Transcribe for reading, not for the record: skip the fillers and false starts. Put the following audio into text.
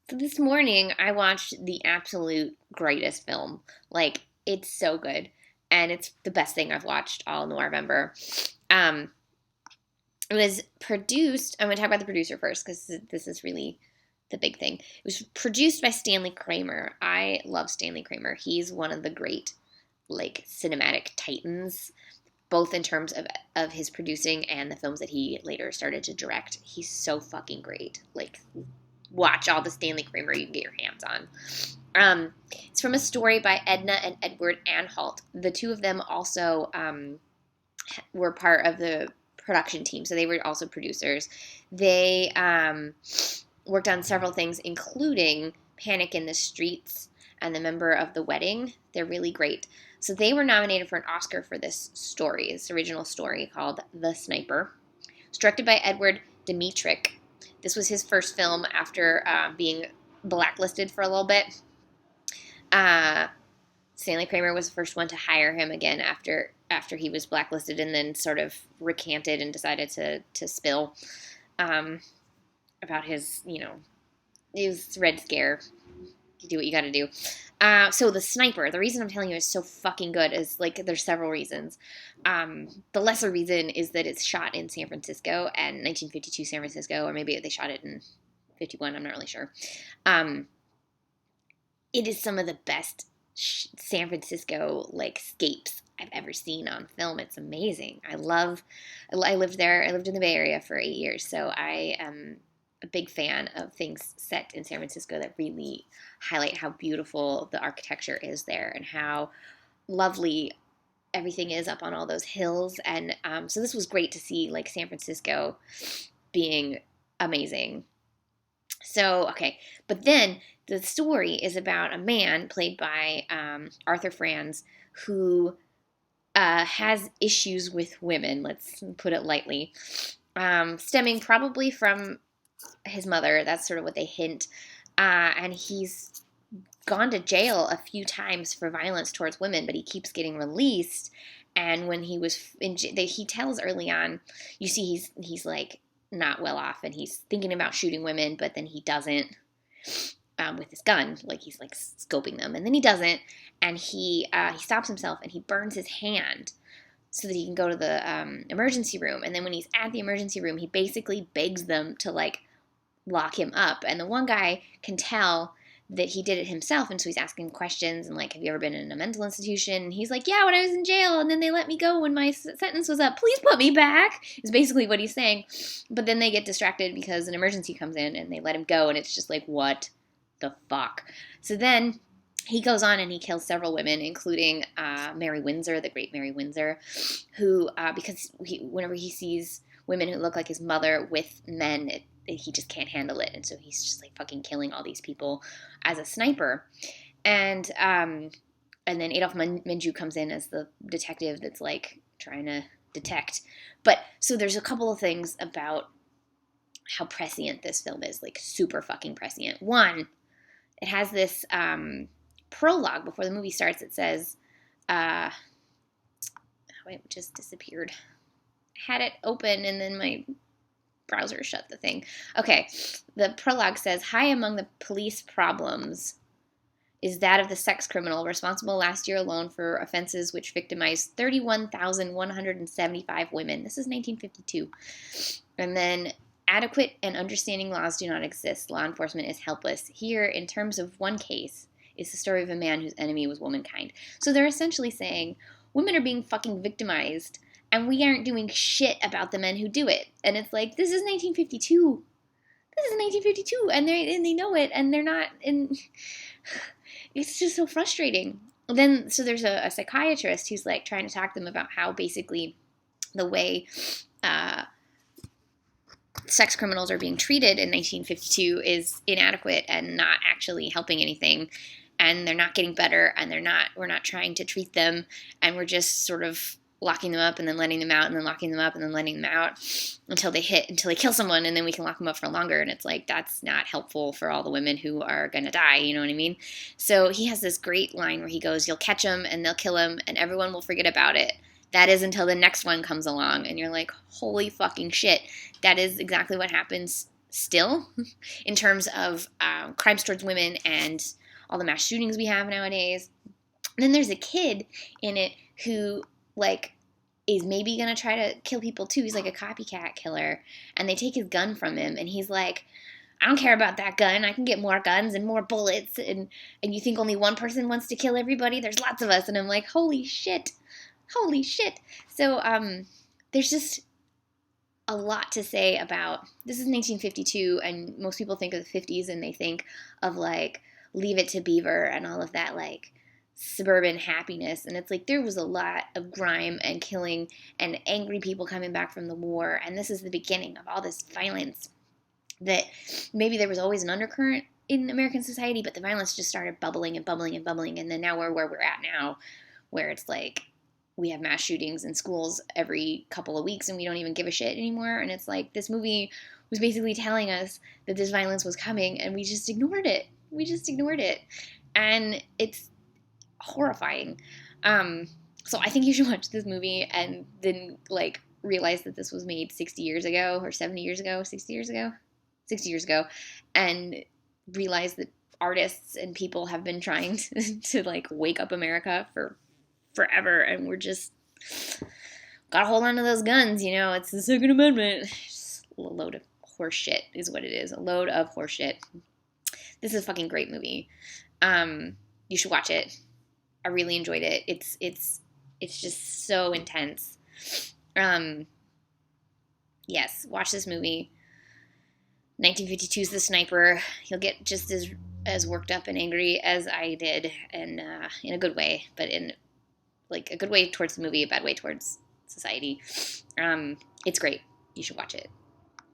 So this morning I watched the absolute greatest film. Like, it's so good. And it's the best thing I've watched all Noirvember. Um, it was produced, I'm going to talk about the producer first because this is really the big thing. It was produced by Stanley Kramer. I love Stanley Kramer. He's one of the great, like, cinematic titans, both in terms of his producing and the films that he later started to direct. He's so fucking great. Like, watch all the Stanley Kramer you can get your hands on. It's from a story by Edna and Edward Anhalt. The two of them also were part of the production team, so they were also producers. They worked on several things, including Panic in the Streets and The Member of the Wedding. They're really great. So they were nominated for an Oscar for this story, this original story called The Sniper. It's directed by Edward Dmytryk. This was his first film after being blacklisted for a little bit. Stanley Kramer was the first one to hire him again after he was blacklisted, and then sort of recanted and decided to spill about his Red Scare. You do what you got to do. So The Sniper, the reason I'm telling you it's so fucking good is, like, there's several reasons. The lesser reason is that it's shot in San Francisco, and 1952 San Francisco, or maybe they shot it in 51, I'm not really sure. It is some of the best San Francisco, like, scapes I've ever seen on film. It's amazing. I lived there. I lived in the Bay Area for 8 years, so I am a big fan of things set in San Francisco that really highlight how beautiful the architecture is there and how lovely everything is up on all those hills. And so this was great to see, like, San Francisco being amazing. So, okay. But then the story is about a man played by Arthur Franz who has issues with women, let's put it lightly, stemming probably from his mother. That's sort of what they hint. And he's gone to jail a few times for violence towards women, but he keeps getting released. And when he was in jail, he tells early on, you see he's like not well off, and he's thinking about shooting women, but then he doesn't with his gun. Like, he's like scoping them, and then he doesn't, and he stops himself and he burns his hand so that he can go to the emergency room. And then when he's at the emergency room, he basically begs them to, like, lock him up. And the one guy can tell that he did it himself, and so he's asking questions and, like, have you ever been in a mental institution? And he's like, yeah, when I was in jail, and then they let me go when my sentence was up. Please put me back, is basically what he's saying. But then they get distracted because an emergency comes in and they let him go, and it's just like, what the fuck? So then he goes on and he kills several women, including Mary Windsor, the great Mary Windsor, who, because whenever he sees women who look like his mother with men, he just can't handle it. And so he's just, like, fucking killing all these people as a sniper. And then Adolf Menjou comes in as the detective that's, like, trying to detect. But so there's a couple of things about how prescient this film is, like, super fucking prescient. One, it has this prologue before the movie starts. It says, wait, it just disappeared. I had it open and then my browser shut the thing. Okay, the prologue says, high among the police problems is that of the sex criminal responsible last year alone for offenses which victimized 31,175 women. This is 1952. And then, adequate and understanding laws do not exist. Law enforcement is helpless. Here, in terms of one case, is the story of a man whose enemy was womankind. So they're essentially saying women are being fucking victimized, and we aren't doing shit about the men who do it. And it's like, this is 1952. This is 1952, and they know it, and they're not. And it's just so frustrating. Then, so there's a psychiatrist who's, like, trying to talk to them about how basically the way sex criminals are being treated in 1952 is inadequate and not actually helping anything. And they're not getting better, and we're not trying to treat them, and we're just sort of locking them up and then letting them out and then locking them up and then letting them out until they kill someone, and then we can lock them up for longer. And it's like, that's not helpful for all the women who are going to die. You know what I mean? So he has this great line where he goes, you'll catch them and they'll kill them and everyone will forget about it. That is until the next one comes along. And you're like, holy fucking shit. That is exactly what happens still in terms of crimes towards women and all the mass shootings we have nowadays. And then there's a kid in it who, like, is maybe going to try to kill people too. He's like a copycat killer. And they take his gun from him. And he's like, I don't care about that gun. I can get more guns and more bullets. And you think only one person wants to kill everybody? There's lots of us. And I'm like, holy shit. Holy shit. So there's just a lot to say about, this is 1952, and most people think of the 50s and they think of, like, Leave It to Beaver and all of that, like, suburban happiness. And it's like there was a lot of grime and killing and angry people coming back from the war. And this is the beginning of all this violence that maybe there was always an undercurrent in American society, but the violence just started bubbling and bubbling and bubbling. And then now we're where we're at now, where it's like we have mass shootings in schools every couple of weeks and we don't even give a shit anymore. And it's like this movie was basically telling us that this violence was coming and we just ignored it. We just ignored it. And it's horrifying. So I think you should watch this movie and then, like, realize that this was made 60 years ago or 70 years ago, 60 years ago, 60 years ago, and realize that artists and people have been trying to like wake up America for forever, and we're just gotta hold on to those guns, you know. It's the Second Amendment. Just a load of horse shit is what it is. A load of horse shit. This is a fucking great movie. You should watch it. I really enjoyed it. It's just so intense. Yes, watch this movie. 1952's The Sniper. You'll get just as worked up and angry as I did, and in a good way, but in like a good way towards the movie, a bad way towards society. It's great. You should watch it.